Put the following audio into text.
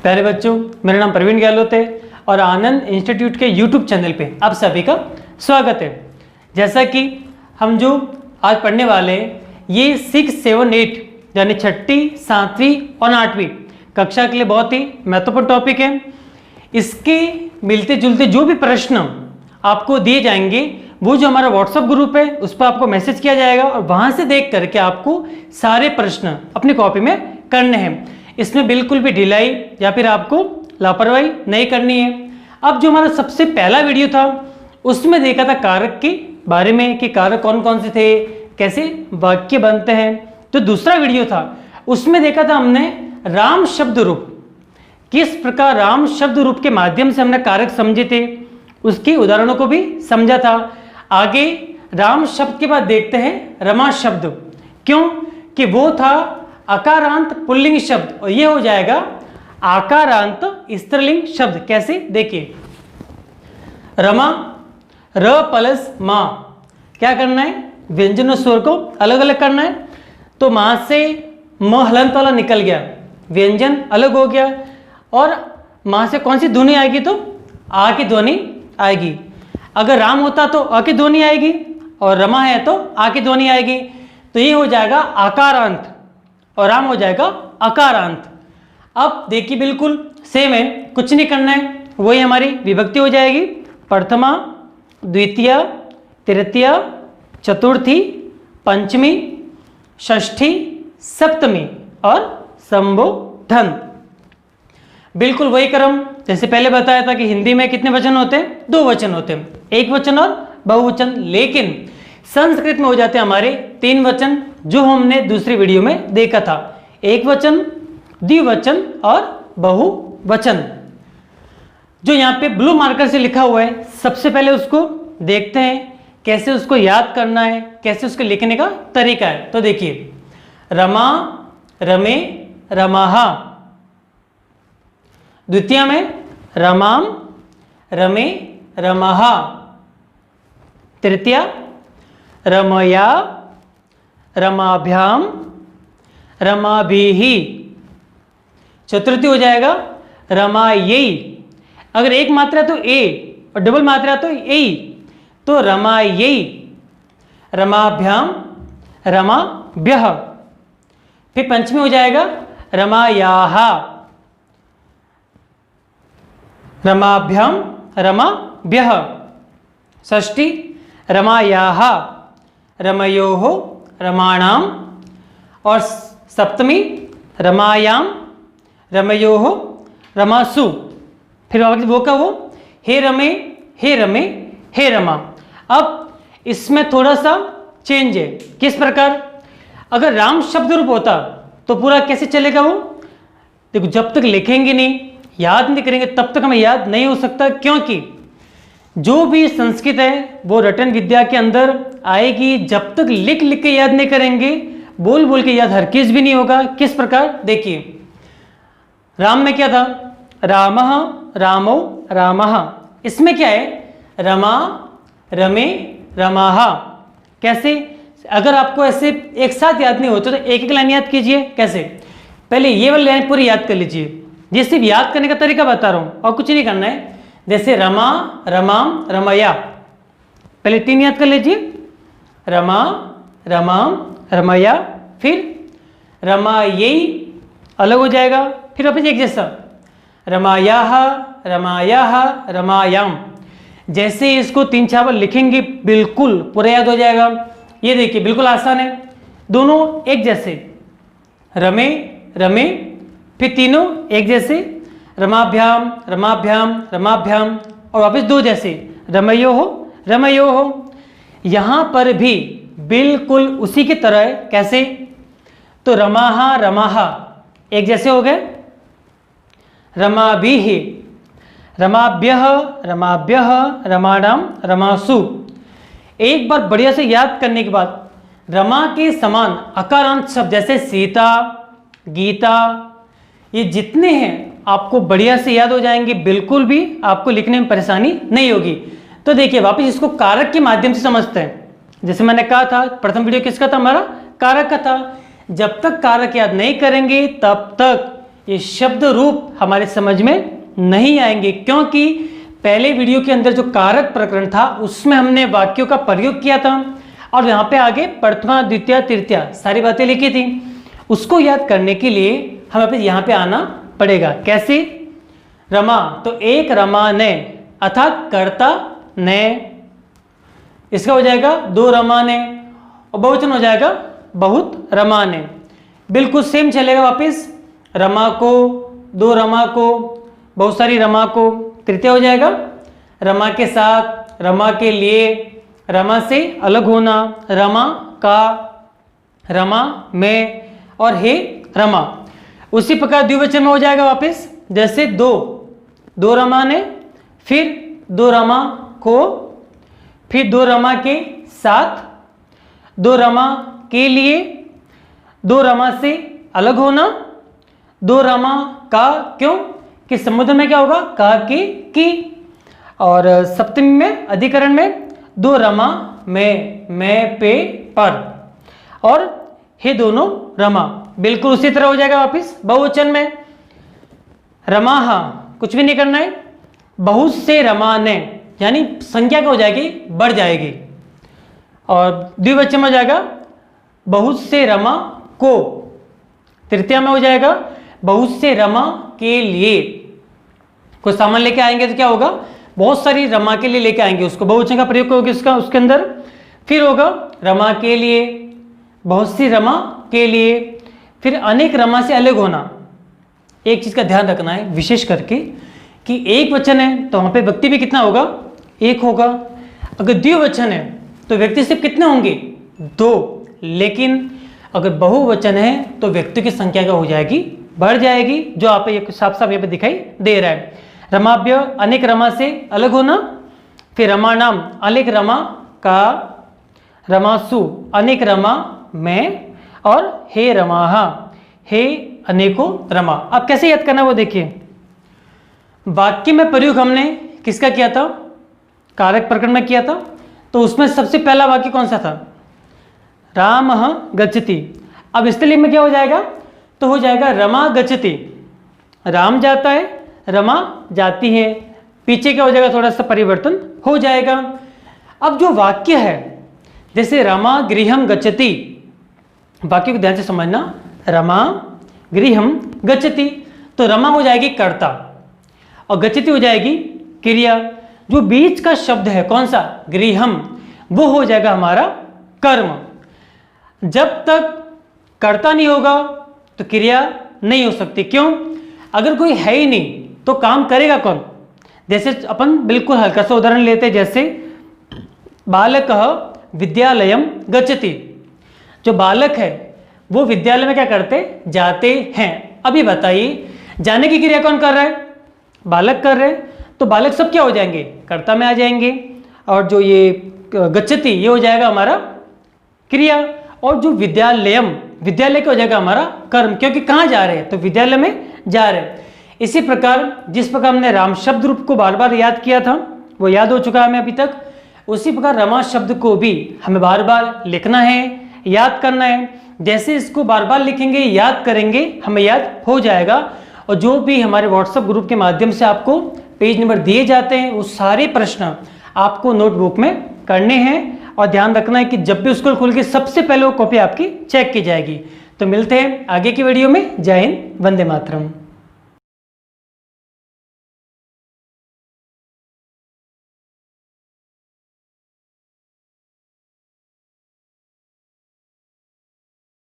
प्यारे बच्चों, मेरा नाम प्रवीण गहलोत है और आनंद इंस्टीट्यूट के यूट्यूब चैनल पे आप सभी का स्वागत है। जैसा कि हम जो आज पढ़ने वाले हैं ये 6, 7, 8 यानी छठी, 7वीं और 8वीं कक्षा के लिए बहुत ही महत्वपूर्ण टॉपिक है। इसके मिलते जुलते जो भी प्रश्न आपको दिए जाएंगे वो जो हमारा व्हाट्सएप ग्रुप है उस पर आपको मैसेज किया जाएगा और वहां से देख करके आपको सारे प्रश्न अपनी कॉपी में करने हैं। इसमें बिल्कुल भी ढिलाई या फिर आपको लापरवाही नहीं करनी है। अब जो हमारा सबसे पहला वीडियो था उसमें देखा था कारक के बारे में कि कारक कौन कौन से थे, कैसे वाक्य बनते हैं। तो दूसरा वीडियो था उसमें देखा था हमने राम शब्द रूप, किस प्रकार राम शब्द रूप के माध्यम से हमने कारक समझे थे, उसके उदाहरणों को भी समझा था। आगे राम शब्द के बाद देखते हैं रमा शब्द, क्यों कि वो था अकारांत पुल्लिंग शब्द और ये हो जाएगा आकारांत स्त्रीलिंग शब्द। कैसे देखिए, रमा र प्लस मां, क्या करना है, व्यंजन और स्वर को अलग अलग करना है। तो मां से म हलंत वाला निकल गया, व्यंजन अलग हो गया और मां से कौन सी ध्वनि आएगी, तो आ की ध्वनि आएगी। अगर राम होता तो अ की ध्वनि आएगी और रमा है तो आ की ध्वनि आएगी। तो ये हो जाएगा आकारांत और राम हो जाएगा अकारांत। अब देखिए बिल्कुल सेम है, कुछ नहीं करना है, वही हमारी विभक्ति हो जाएगी प्रथमा, द्वितीय, तृतीय, चतुर्थी, पंचमी, षष्ठी, सप्तमी और संबोधन। बिल्कुल वही क्रम जैसे पहले बताया था कि हिंदी में कितने वचन होते हैं, 2 वचन होते हैं, एक वचन और बहुवचन। लेकिन संस्कृत में हो जाते हैं हमारे 3 वचन, जो हमने दूसरी वीडियो में देखा था, एक वचन, द्विवचन और बहुवचन। जो यहाँ पे ब्लू मार्कर से लिखा हुआ है, सबसे पहले उसको देखते हैं कैसे उसको याद करना है, कैसे उसके लिखने का तरीका है। तो देखिए, रमा, रमे, रमाहा। द्वितीय में रमाम, रमे, रमाहा। तृतीय रमया, रमाभ्याम, रमाभिहि। चतुर्थी हो जाएगा रमायई। अगर एक मात्रा तो ए और डबल मात्रा तो ए, तो रमायई, रमाभ्याम, रमाभ्यः। फिर पंचमी हो जाएगा रमायाः, रमाभ्याम, रमाभ्यः। षष्ठी रमायाः, रमयोः, रमाणाम। और सप्तमी रमायाम, रमयोः, रमासु। फिर वो का वो हे रमे, हे रमे, हे रमा। अब इसमें थोड़ा सा चेंज है। किस प्रकार, अगर राम शब्द रूप होता तो पूरा कैसे चलेगा वो, देखो जब तक लिखेंगे नहीं, याद नहीं करेंगे तब तक हमें याद नहीं हो सकता, क्योंकि जो भी संस्कृत है वो रटन विद्या के अंदर आएगी। जब तक लिख लिख के याद नहीं करेंगे, बोल बोल के याद हरगिज भी नहीं होगा। किस प्रकार, देखिए राम में क्या था, रामः, रामौ, रामः। इसमें क्या है, रमा, रमे, रमाः। कैसे, अगर आपको ऐसे एक साथ याद नहीं होता तो एक एक लाइन याद कीजिए। कैसे, पहले ये वाली लाइन पूरी याद कर लीजिए। ये सिर्फ याद करने का तरीका बता रहा हूं और कुछ नहीं करना है। जैसे रमा, रमाम, रमया, पहले 3 याद कर लीजिए, रमा, रमाम, रमया। फिर रमायई अलग हो जाएगा, फिर वापस एक जैसा, रमायाः, रमायाः, रमायाम। जैसे इसको 3-4 बार लिखेंगे बिल्कुल पूरा याद हो जाएगा। ये देखिए बिल्कुल आसान है, दोनों एक जैसे, रमे, रमे, फिर तीनों एक जैसे, रमाभ्याम, रमाभ्याम, रमाभ्याम, और वापस 2 जैसे, रमयोः, रमयोः। यहां पर भी बिल्कुल उसी की तरह है। कैसे, तो रमाहा, रमाहा एक जैसे हो गए, रमाभिहि, रमाभ्यः, रमाभ्यः, रमाणाम, रमासु। एक बार बढ़िया से याद करने के बाद रमा के समान अकारांत शब्द जैसे सीता, गीता, ये जितने हैं आपको बढ़िया से याद हो जाएंगे, बिल्कुल भी आपको लिखने में परेशानी नहीं होगी। तो देखिए वापस इसको कारक के माध्यम से समझते हैं। जैसे मैंने कहा था प्रथम वीडियो किसका था, हमारा कारक का था। जब तक कारक याद नहीं करेंगे तब तक ये शब्द रूप हमारे समझ में नहीं आएंगे, क्योंकि पहले वीडियो के अंदर जो कारक प्रकरण था उसमें हमने वाक्यों का प्रयोग किया था और यहाँ पे आगे प्रथमा द्वितीय तृतीया सारी बातें लिखी थी। उसको याद करने के लिए हमें यहाँ पे आना पड़ेगा। कैसे? रमा, तो एक रमा ने अर्थात कर्ता ने, इसका हो जाएगा दो रमा ने, और बहुवचन हो जाएगा बहुत रमा ने। बिल्कुल सेम चलेगा वापिस, रमा को, दो रमा को, बहुत सारी रमा को, तृतीय हो जाएगा रमा के साथ, रमा के लिए, रमा से अलग होना, रमा का, रमा में, और हे रमा। उसी प्रकार द्विवचन में हो जाएगा वापस, जैसे दो, दो रमा ने, फिर दो रमा को, फिर दो रमा के साथ, दो रमा के लिए, दो रमा से अलग होना, दो रमा का, क्यों कि संबोधन में क्या होगा, का के की, और सप्तमी में अधिकरण में दो रमा में, मैं पे पर, और हे दोनों रमा। बिल्कुल उसी तरह हो जाएगा वापिस बहुवचन में, रमा, कुछ भी नहीं करना है, बहुत से रमा ने, यानी संख्या क्या हो जाएगी, बढ़ जाएगी। और द्विवचन में हो जाएगा बहुत से रमा को, तृतीया में हो जाएगा बहुत से रमा के लिए। कोई सामान लेके आएंगे तो क्या होगा, बहुत सारी रमा के लिए लेके आएंगे, उसको बहुवचन का प्रयोग होगा उसका, उसके अंदर। फिर होगा रमा के लिए, बहुत सी रमा के लिए, फिर अनेक रमा से अलग होना। एक चीज का ध्यान रखना है विशेष करके कि एक वचन है तो वहां पे व्यक्ति भी कितना होगा, एक होगा। अगर द्विवचन है तो व्यक्ति सिर्फ कितने होंगे, दो। लेकिन अगर बहुवचन है तो व्यक्ति की संख्या क्या हो जाएगी, बढ़ जाएगी, जो आप साफ साफ यहाँ पे दिखाई दे रहा है। रमाभ्य, अनेक रमा से अलग होना, फिर रमाणाम, अनेक रमा का, रमासु, अनेक रमा में, और हे रमाहा, हे अनेकों रमा। अब कैसे याद करना वो देखिए। वाक्य में प्रयोग हमने किसका किया था, कारक प्रकरण में किया था, तो उसमें सबसे पहला वाक्य कौन सा था, राम गच्छति। अब स्त्रीलिंग में क्या हो जाएगा, तो हो जाएगा रमा गच्छति, राम जाता है, रमा जाती है। पीछे क्या हो जाएगा, थोड़ा सा परिवर्तन हो जाएगा। अब जो वाक्य है, जैसे रमा गृहम गच्छति, वाक्य को ध्यान से समझना, रमा गृहम गच्छति, तो रमा हो जाएगी कर्ता और गच्छति हो जाएगी क्रिया। जो बीच का शब्द है कौन सा, गृहम, वो हो जाएगा हमारा कर्म। जब तक कर्ता नहीं होगा तो क्रिया नहीं हो सकती। क्यों? अगर कोई है ही नहीं तो काम करेगा कौन। जैसे अपन बिल्कुल हल्का सा उदाहरण लेते हैं, जैसे बालक विद्यालयम गच्छति, जो बालक है वो विद्यालय में क्या करते, जाते हैं। अभी बताइए, जाने की क्रिया कौन कर रहा है, बालक कर रहे हैं, तो बालक सब क्या हो जाएंगे, कर्ता में आ जाएंगे। और जो ये गच्छति, ये हो जाएगा हमारा क्रिया। और जो विद्यालयम, विद्यालय क्या हो जाएगा हमारा कर्म, क्योंकि कहाँ जा रहे हैं, तो विद्यालय में जा रहे हैं। इसी प्रकार जिस प्रकार हमने राम शब्द रूप को बार बार याद किया था, वो याद हो चुका है हमें अभी तक, उसी प्रकार रमा शब्द को भी हमें बार बार लिखना है, याद करना है। जैसे इसको बार बार लिखेंगे, याद करेंगे, हमें याद हो जाएगा। और जो भी हमारे व्हाट्सएप ग्रुप के माध्यम से आपको पेज नंबर दिए जाते हैं, वो सारे प्रश्न आपको नोटबुक में करने हैं। और ध्यान रखना है कि जब भी उसको खोल के सबसे पहले वो कॉपी आपकी चेक की जाएगी। तो मिलते हैं आगे की वीडियो में। जय हिंद, वंदे मातरम।